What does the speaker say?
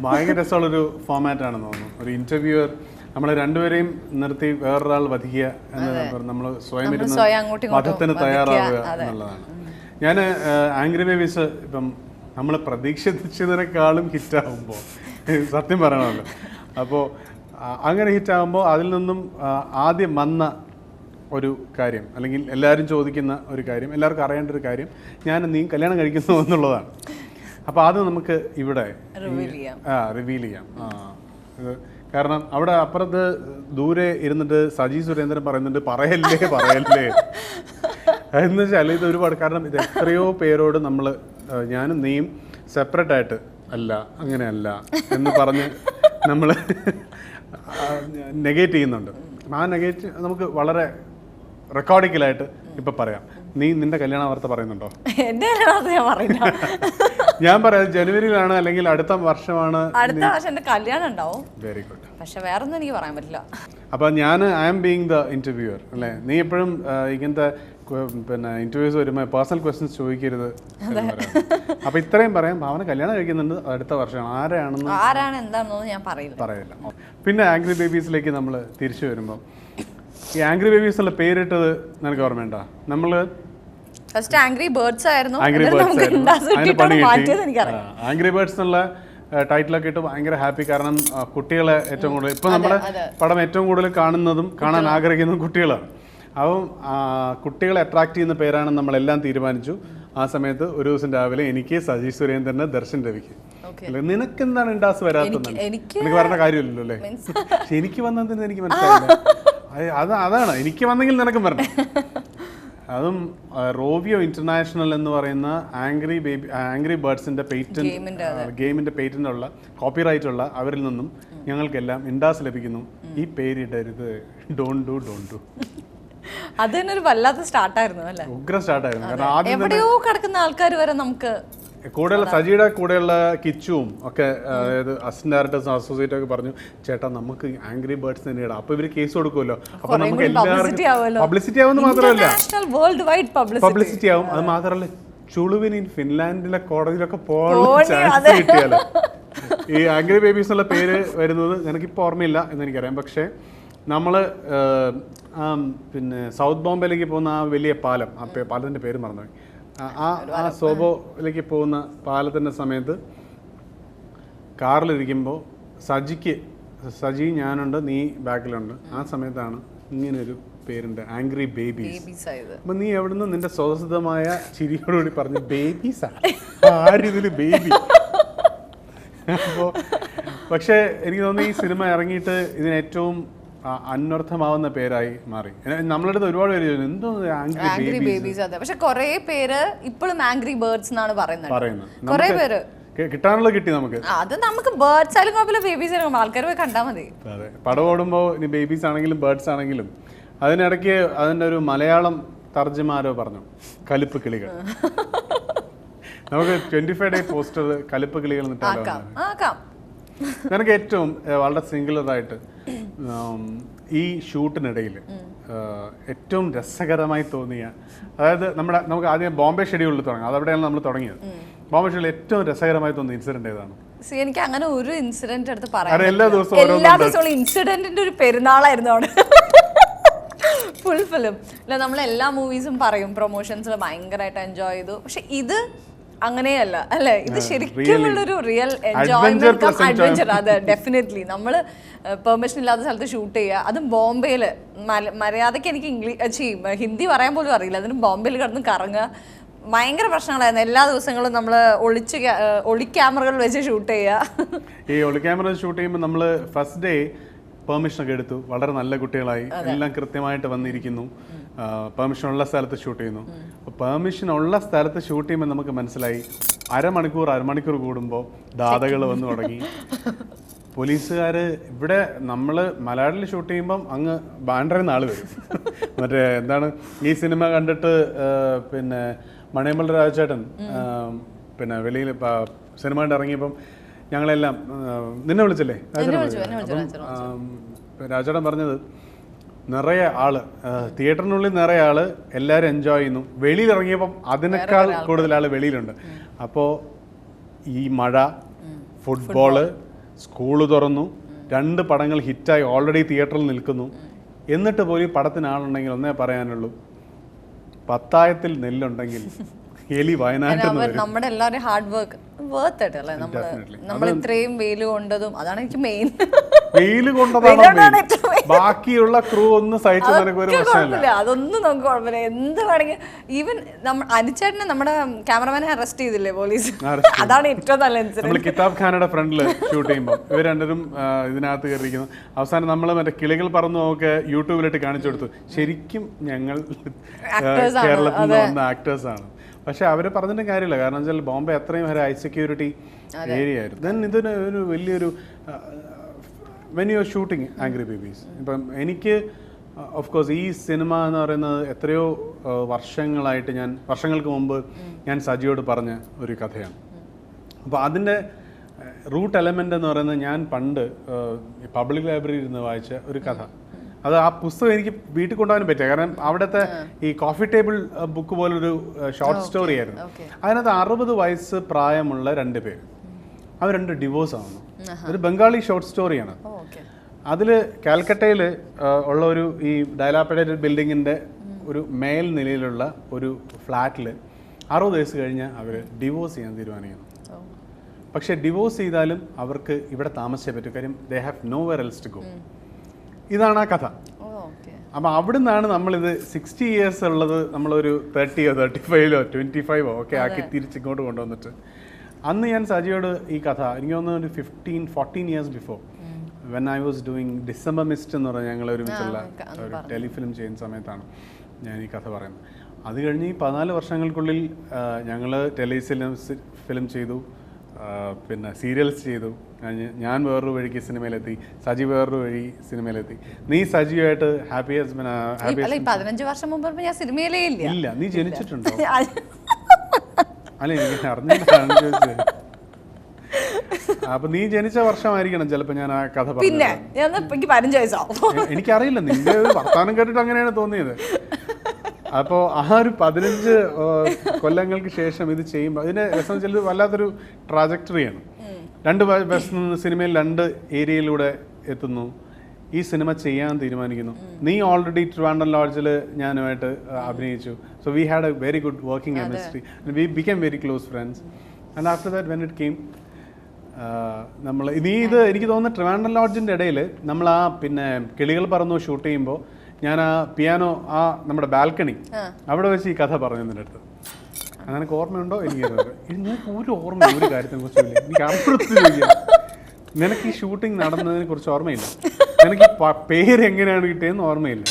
ഭയങ്കര രസമുള്ളൊരു ഫോമാറ്റാണെന്ന് തോന്നുന്നു. ഒരു ഇന്റർവ്യൂവർ നമ്മളെ രണ്ടുപേരെയും നിർത്തി വേറൊരാൾ വധിക്കുക എന്ന് നമ്മൾ സ്വയം ഇരുന്ന് വധത്തിന് തയ്യാറാവുക എന്നുള്ളതാണ്. ഞാൻ ആംഗ്രി ബേബീസ് ഇപ്പം നമ്മൾ പ്രതീക്ഷിച്ചതിനേക്കാളും ഹിറ്റാകുമ്പോൾ സത്യം പറയണമല്ലോ, അപ്പോൾ അങ്ങനെ ഹിറ്റാകുമ്പോൾ അതിൽ നിന്നും ആദ്യം വന്ന ഒരു കാര്യം, അല്ലെങ്കിൽ എല്ലാവരും ചോദിക്കുന്ന ഒരു കാര്യം, എല്ലാവർക്കും അറിയേണ്ട ഒരു കാര്യം, ഞാൻ നീ കല്യാണം കഴിക്കുന്നു എന്നുള്ളതാണ്. അപ്പോൾ അത് നമുക്ക് ഇവിടെ റിവീൽ ചെയ്യാം. ഇത് കാരണം അവിടെ അപ്പുറത്ത് ദൂരെ ഇരുന്നിട്ട് സജി സുരേന്ദ്രൻ പറയുന്നുണ്ട് പറയല്ലേ പറയല്ലേ എന്ന് വെച്ചാൽ ഇത് ഒരുപാട്, കാരണം ഇത് എത്രയോ പേരോട് നമ്മൾ ഞാനും നീയും സെപ്പറേറ്റ് ആയിട്ട് അല്ല അങ്ങനെയല്ല എന്ന് പറഞ്ഞ് നമ്മൾ നെഗേറ്റ് ചെയ്യുന്നുണ്ട്. ആ നെഗേറ്റ് നമുക്ക് വളരെ റെക്കോർഡിക്കലായിട്ട് ഇപ്പൊ പറയാം. നീ നിന്റെ കല്യാണ വാർത്ത പറയുന്നുണ്ടോ? ഞാൻ പറയാം ജനുവരിയിലാണ് അല്ലെങ്കിൽ അടുത്ത വർഷമാണ്. അടുത്ത വർഷം എന്റെ കല്യാണം ഉണ്ടാവും. Very good. പക്ഷെ വേറൊന്നും എനിക്ക് പറയാൻ പറ്റില്ല. അപ്പൊ ഞാൻ I am being the interviewer അല്ലേ. നീ എപ്പോഴും ഇങ്ങനത്തെ പിന്നെ ഇന്റർവ്യൂസ് വരുമ്പോൾ പേഴ്സണൽ ക്വസ്റ്റ്യൻസ് ചോദിക്കരുത്. അപ്പൊ ഇത്രയും പറയാം, ഭാവന കല്യാണം കഴിക്കുന്നുണ്ട് അടുത്ത വർഷമാണ്. ആരാണ് എന്താണെന്നൊന്നും ഞാൻ പറയില്ല. പിന്നെ ആംഗ്രി ബേബീസിലേക്ക് നമ്മൾ തിരിച്ചു വരുമ്പോൾ ഈ ആംഗ്രി ബേബീസ് എന്നുള്ള പേരിട്ടത് നിനക്ക് ഓർമ്മയുണ്ടോ? നമ്മള് ഫസ്റ്റ് ആംഗ്രി ബേർഡ്സ് ആയിരുന്നു. ആംഗ്രി ബേർഡ്സ് എന്നുള്ള ടൈറ്റിലൊക്കെ ഇട്ട് ഭയങ്കര ഹാപ്പി. കാരണം കുട്ടികളെ ഏറ്റവും കൂടുതൽ ഇപ്പൊ നമ്മുടെ പടം ഏറ്റവും കൂടുതൽ കാണുന്നതും കാണാൻ ആഗ്രഹിക്കുന്നതും കുട്ടികളാണ്. അപ്പം കുട്ടികളെ അട്രാക്ട് ചെയ്യുന്ന പേരാണെന്ന് നമ്മളെല്ലാം തീരുമാനിച്ചു. ആ സമയത്ത് ഒരു ദിവസം രാവിലെ എനിക്ക് സജി സുരേന്ദ്രന് ദർശൻ രവിക്ക് നിനക്ക് എന്താണ് ഇൻഡാസ് വരാത്തത്? എനിക്ക് പറഞ്ഞ കാര്യമില്ലല്ലോ അല്ലേ. പക്ഷെ എനിക്ക് വന്നതിന് എനിക്ക് മനസ്സിലായില്ല. അതാണ് എനിക്ക് വന്നെങ്കിൽ നിനക്കും വരണം. അതും റോവിയോ ഇന്റർനാഷണൽ എന്ന് പറയുന്ന ആംഗ്രി ബേർഡ്സിന്റെ ഗെയിമിന്റെ പേറ്റന്റ് ഉള്ള കോപ്പിറൈറ്റ് ഉള്ള അവരിൽ നിന്നും ഞങ്ങൾക്കെല്ലാം ഇൻഡാസ് ലഭിക്കുന്നു. ഈ പേരിടരുത്, ഡോണ്ട് ഡു. അത് തന്നെ ഒരു വല്ലാത്ത സ്റ്റാർട്ടായിരുന്നു അല്ലേ, ഉഗ്രം സ്റ്റാർട്ടായിരുന്നു. കാരണം എവിടെയോ കിടക്കുന്ന ആൾക്കാർ വരെ നമുക്ക് കൂടെയുള്ള സജിയുടെ കൂടെയുള്ള കിച്ചുവും ഒക്കെ, അതായത് അസിസ്റ്റന്റ് ഡയറക്ടേഴ്സും അസോസിയേറ്റ് ഒക്കെ പറഞ്ഞു ചേട്ടാ നമുക്ക് ആംഗ്രി ബേർഡ്സ് തന്നെ ഇടാം, അപ്പൊ ഇവര് കേസ് കൊടുക്കുമല്ലോ, അപ്പൊ നമുക്ക് എല്ലാവർക്കും പബ്ലിസിറ്റി ആവുമെന്ന് മാത്രമല്ല പബ്ലിസിറ്റി ആവും. അത് മാത്രമല്ല ചുളുവിന് ഫിൻലാൻഡിലെ കോടതിയിലൊക്കെ പോകാനുള്ള ചാൻസ് കിട്ടിയാലോ. ഈ ആംഗ്രി ബേബീസ് എന്നുള്ള പേര് വരുന്നത് എനിക്കിപ്പോൾ ഓർമ്മയില്ല എന്നെനിക്കറിയാം. പക്ഷേ നമ്മൾ പിന്നെ സൗത്ത് ബോംബെയിലേക്ക് പോകുന്ന ആ വലിയ പാലം, ആ പാലത്തിൻ്റെ പേര് മറന്നുപോയി, ആ സോബോയിലേക്ക് പോകുന്ന പാലത്തിൻ്റെ സമയത്ത് കാറിലിരിക്കുമ്പോൾ സജി ഞാനുണ്ട്, നീ ബാക്കിലുണ്ട്. ആ സമയത്താണ് ഇങ്ങനൊരു പേരുണ്ട് ആംഗ്രി ബേബീസ്. അപ്പം നീ എവിടുന്ന് നിന്റെ സ്വതസിദ്ധമായ ചിരിയോടുകൂടി പറഞ്ഞു ബേബീസാണ്, ആരിതിൽ ബേബി. അപ്പോൾ പക്ഷേ എനിക്ക് തോന്നുന്നു ഈ സിനിമ ഇറങ്ങിയിട്ട് ഇതിന് ഏറ്റവും അന്വർത്ഥമാവുന്ന പേരായി മാറി. നമ്മളുടെ അടുത്ത് ഒരുപാട് പേര് എന്തോ ആംഗ്രി ബേബീസ്. അതെ, പക്ഷെ കുറെ പേര് ഇപ്പോഴും ആംഗ്രി ബേർഡ്സ് എന്നാണ് പറയുന്നത്. കുറെ പേര് കിട്ടാനുള്ളത് കിട്ടി നമുക്ക്. അത് നമുക്ക് ബേർഡ്സ് ആയാലും കുഴപ്പമില്ല, ബേബീസ് ആയാലും ആൾക്കാർ പോയി കണ്ടാൽ മതി. അതെ, പടം ഓടുമ്പോൾ ഇനി ബേബീസ് ആണെങ്കിലും ബേർഡ്സ് ആണെങ്കിലും അതിനിടയ്ക്ക് അതിൻ്റെ ഒരു മലയാളം തർജ്ജമാരോ പറഞ്ഞു കലിപ്പ് കിളികൾ. നമുക്ക് 25 ഡേ പോസ്റ്റർ കലിപ്പ് കിളികൾ എന്നിട്ടാണ്. എനിക്ക് ഏറ്റവും വളരെ സിംഗുലറായിട്ട് ഈ ഷൂട്ടിനിടയിൽ ഏറ്റവും രസകരമായി തോന്നിയ, അതായത് നമുക്ക് ആദ്യം ബോംബെ ഷെഡ്യൂളിൽ തുടങ്ങാം, അതവിടെയാണ് നമ്മൾ തുടങ്ങിയത്. ബോംബെ ഷെഡ്യൂളിൽ ഏറ്റവും രസകരമായി തോന്നിയ ഇൻസിഡന്റ് ഏതാണ്? എനിക്ക് അങ്ങനെ ഒരു ഇൻസിഡന്റ് എടുത്ത് പറയാം. എല്ലാ ദിവസവും ഇൻസിഡന്റിന്റെ ഒരു പെരുന്നാളായിരുന്നു അവിടെ. ഫുൾ ഫിലിം അല്ല, നമ്മൾ എല്ലാ മൂവീസും പറയും പ്രൊമോഷൻസിൽ ഭയങ്കരമായിട്ട് എൻജോയ് ചെയ്തു. പക്ഷെ ഇത് അങ്ങനെയല്ല അല്ലേ, ഇത് ശരിക്കുമുള്ളൊരു റിയൽ എൻജോയ്മെന്റ് അഡ്വഞ്ചർ. അത് ഡെഫിനറ്റ്ലി നമ്മൾ പെർമിഷൻ ഇല്ലാത്ത സ്ഥലത്ത് ഷൂട്ട് ചെയ്യുക, അതും ബോംബെയിൽ. മര്യാദയ്ക്ക് എനിക്ക് ഹിന്ദി പറയാൻ പോലും അറിയില്ല, അതിന് ബോംബെയിൽ കിടന്ന് കറങ്ങുക. ഭയങ്കര പ്രശ്നങ്ങളായിരുന്നു. എല്ലാ ദിവസങ്ങളും നമ്മൾ ഒളി ക്യാമറകൾ വെച്ച് ഷൂട്ട് ചെയ്യുക. ഈ ഒളി ക്യാമറ ഷൂട്ട് ചെയ്യുമ്പോൾ നമ്മൾ ഫസ്റ്റ് ഡേ പെർമിഷനൊക്കെ എടുത്തു, വളരെ നല്ല കുട്ടികളായി, എല്ലാം കൃത്യമായിട്ട് വന്നിരിക്കുന്നു. പെർമിഷൻ ഉള്ള സ്ഥലത്ത് ഷൂട്ട് ചെയ്യുന്നു. അപ്പോൾ പെർമിഷൻ ഉള്ള സ്ഥലത്ത് ഷൂട്ട് ചെയ്യുമ്പോൾ നമുക്ക് മനസ്സിലായി അരമണിക്കൂർ കൂടുമ്പോൾ ദാതകൾ വന്നു തുടങ്ങി. പോലീസുകാർ ഇവിടെ നമ്മൾ മലയാളത്തിൽ ഷൂട്ട് ചെയ്യുമ്പം അങ്ങ് ബാൻഡറിൽ നിന്ന് ആൾ വരും. മറ്റേ എന്താണ് ഈ സിനിമ കണ്ടിട്ട് പിന്നെ മണിയമ്പൾ രാജേട്ടൻ പിന്നെ വെളിയിൽ സിനിമ കണ്ട് ഇറങ്ങിയപ്പം ഞങ്ങളെല്ലാം നിന്നെ വിളിച്ചല്ലേ രാജേട്ടൻ പറഞ്ഞത്, നിറയെ ആള് തിയേറ്ററിനുള്ളിൽ നിറയെ ആള്, എല്ലാവരും എൻജോയ് ചെയ്യുന്നു. വെളിയിൽ ഇറങ്ങിയപ്പം അതിനേക്കാൾ കൂടുതൽ ആള് വെളിയിലുണ്ട്. അപ്പോൾ ഈ മഴ, ഫുട്ബോള്, സ്കൂള് തുറന്നു, 2 പടങ്ങൾ ഹിറ്റായി ഓൾറെഡി തിയേറ്ററിൽ നിൽക്കുന്നു. എന്നിട്ട് പോലും പടത്തിന് ആളുണ്ടെങ്കിൽ ഒന്നേ പറയാനുള്ളൂ, പത്തായത്തിൽ നെല്ലുണ്ടെങ്കിൽ എലി വയനാട്ടിൽ നമ്മുടെ എല്ലാവരും ഹാർഡ് വർക്ക് വേർത്ത് ഇട്ട് അല്ലേ? നമ്മൾ ഇത്രയും വെയിൽ കൊണ്ടതും അതാണ് എനിക്ക് മെയിൻ. വെയിൽ കൊണ്ടതാണ് ബാക്കിയുള്ള ക്രൂ ഒന്നും സഹിച്ചു നിനക്ക് ഒരു പ്രശ്നമില്ല. അതൊന്നും നമുക്ക് കുഴപ്പമില്ല. എന്ത് വേണമെങ്കിൽ ഈവൻ അനുചേട്ടനെ നമ്മുടെ ക്യാമറമാനെ അറസ്റ്റ് ചെയ്തില്ലേ പോലീസ്? അതാണ് ഏറ്റവും നല്ല ഇൻസിഡന്റ്. നമ്മൾ കിതാബ് ഖാനയുടെ ഫ്രണ്ടിൽ ഷൂട്ട് ചെയ്യുമ്പോൾ ഇവർ രണ്ടും ഇതിനകത്ത് കയറിയിരിക്കുന്നു. അവസാനം നമ്മൾ മറ്റേ കിളികൾ പറന്നു ഒക്കെ യൂട്യൂബിലിട്ട് കാണിച്ചു കൊടുത്തു. ശരിക്കും ഞങ്ങൾ കേരളത്തിൽ നിന്ന് വന്ന ആക്ടേഴ്സാണ്. പക്ഷെ അവർ പറഞ്ഞിട്ടും കാര്യമില്ല. കാരണം വെച്ചാൽ ബോംബെ അത്രയും ഒരു ഹൈ സെക്യൂരിറ്റി ഏരിയ ആയിരുന്നു. ദെൻ ഇതിന് ഒരു വലിയൊരു when you are shooting angry babies, ഇപ്പം എനിക്ക് ഓഫ് കോഴ്സ് ഈ സിനിമ എന്ന് പറയുന്നത് എത്രയോ വർഷങ്ങൾക്ക് മുമ്പ് ഞാൻ സജിയോട് പറഞ്ഞ ഒരു കഥയാണ്. അപ്പോൾ അതിൻ്റെ റൂട്ട് എലമെൻ്റ് എന്ന് പറയുന്നത് ഞാൻ പണ്ട് പബ്ലിക് ലൈബ്രറിയിൽ നിന്ന് വായിച്ച ഒരു കഥ. അത് ആ പുസ്തകം എനിക്ക് വീട്ടിൽ കൊണ്ടുപോകാൻ പറ്റില്ല. കാരണം അവിടുത്തെ ഈ കോഫി ടേബിൾ ബുക്ക് പോലൊരു ഷോർട്ട് സ്റ്റോറി ആയിരുന്നു. അതിനകത്ത് 60 വയസ്സ് പ്രായമുള്ള 2 പേര്, അവർ 2 ഡിവോഴ്സ് ആവുന്നു. ഒരു ബംഗാളി ഷോർട്ട് സ്റ്റോറിയാണ്. അതിൽ കാൽക്കട്ടയിൽ ഉള്ള ഒരു ഈ ഡയലാപ്പിഡേറ്റഡ് ബിൽഡിങ്ങിൻ്റെ ഒരു മേൽ നിലയിലുള്ള ഒരു ഫ്ലാറ്റിൽ 60 വയസ്സ് കഴിഞ്ഞാൽ അവർ ഡിവോഴ്സ് ചെയ്യാൻ തീരുമാനിക്കുന്നു. പക്ഷേ ഡിവോഴ്സ് ചെയ്താലും അവർക്ക് ഇവിടെ താമസിച്ചേ പറ്റൂ. കാര്യം they have nowhere else to go. ഇതാണ് ആ കഥ. അപ്പം അവിടെ നിന്നാണ് നമ്മളിത് 60 ഇയേഴ്സ് ഉള്ളത് നമ്മളൊരു 30ഓ 35ഓ 25ഓ ഒക്കെ ആക്കി തിരിച്ചിങ്ങോട്ട് കൊണ്ടുവന്നിട്ട്. അന്ന് ഞാൻ സജിയോട് ഈ കഥ എനിക്ക് തോന്നുന്നു ഒരു 14 years before when I was doing December mist എന്ന് പറഞ്ഞാൽ ഞങ്ങൾ ഒരുമിച്ചുള്ള ഒരു ടെലിഫിലിം ചെയ്യുന്ന സമയത്താണ് ഞാൻ ഈ കഥ പറയുന്നത്. അത് കഴിഞ്ഞ് ഈ 14 വർഷങ്ങൾക്കുള്ളിൽ ഞങ്ങൾ ഫിലിം ചെയ്തു, പിന്നെ സീരിയൽസ് ചെയ്തു. ഞാൻ വേറൊരു വഴിക്ക് സിനിമയിലെത്തി, സജി വേറൊരു വഴി സിനിമയിലെത്തി. നീ സജിയുമായിട്ട് ഹാപ്പി 15 വർഷം മുമ്പ് ഞാൻ സിനിമയിലേ ഇല്ല. നീ ജനിച്ചിട്ടുണ്ടോ? അല്ല, എനിക്ക് അറിഞ്ഞിട്ടാണ് ചോദിച്ചത്. അപ്പൊ നീ ജനിച്ച വർഷമായിരിക്കണം ചിലപ്പോ ഞാൻ ആ കഥ പറഞ്ഞത്. എനിക്കറിയില്ല, നിന്റെ ഒരു വർത്താനം കേട്ടിട്ട് അങ്ങനെയാണ് തോന്നിയത്. അപ്പോൾ ആ ഒരു 15 കൊല്ലങ്ങൾക്ക് ശേഷം ഇത് ചെയ്യുമ്പോൾ അതിനെ രസം വെച്ചാൽ വല്ലാത്തൊരു ട്രാജക്ടറിയാണ്. 2 ബസ് നിന്ന് സിനിമയിൽ 2 ഏരിയയിലൂടെ എത്തുന്നു. ഈ സിനിമ ചെയ്യാൻ തീരുമാനിക്കുന്നു. നീ ഓൾറെഡി ട്രിവാൻഡ്രം ലോഡ്ജിൽ ഞാനുമായിട്ട് അഭിനയിച്ചു. So we had A very good working chemistry. We become very close friends. And after that when it came നമ്മൾ ഇത് എനിക്ക് തോന്നുന്നു ട്രിവാൻഡ്രം ലോഡ്ജിൻ്റെ ഇടയിൽ നമ്മൾ ആ പിന്നെ കിളികൾ പറന്നു ഷൂട്ട് ചെയ്യുമ്പോൾ ഞാൻ ആ പിയാനോ ആ നമ്മുടെ ബാൽക്കണി അവിടെ വെച്ച് ഈ കഥ പറഞ്ഞു നിന്റെ അടുത്ത്. അതെനിക്ക് ഓർമ്മയുണ്ടോ? എനിക്ക് ഒരു ഓർമ്മ ഒരു കാര്യത്തിനെ കുറിച്ചില്ല. എനിക്ക് അപ്പുറത്ത് നിനക്ക് ഈ ഷൂട്ടിംഗ് നടന്നതിനെ കുറിച്ച് ഓർമ്മയില്ല. എനിക്ക് പേര് എങ്ങനെയാണ് കിട്ടിയതെന്ന് ഓർമ്മയില്ല.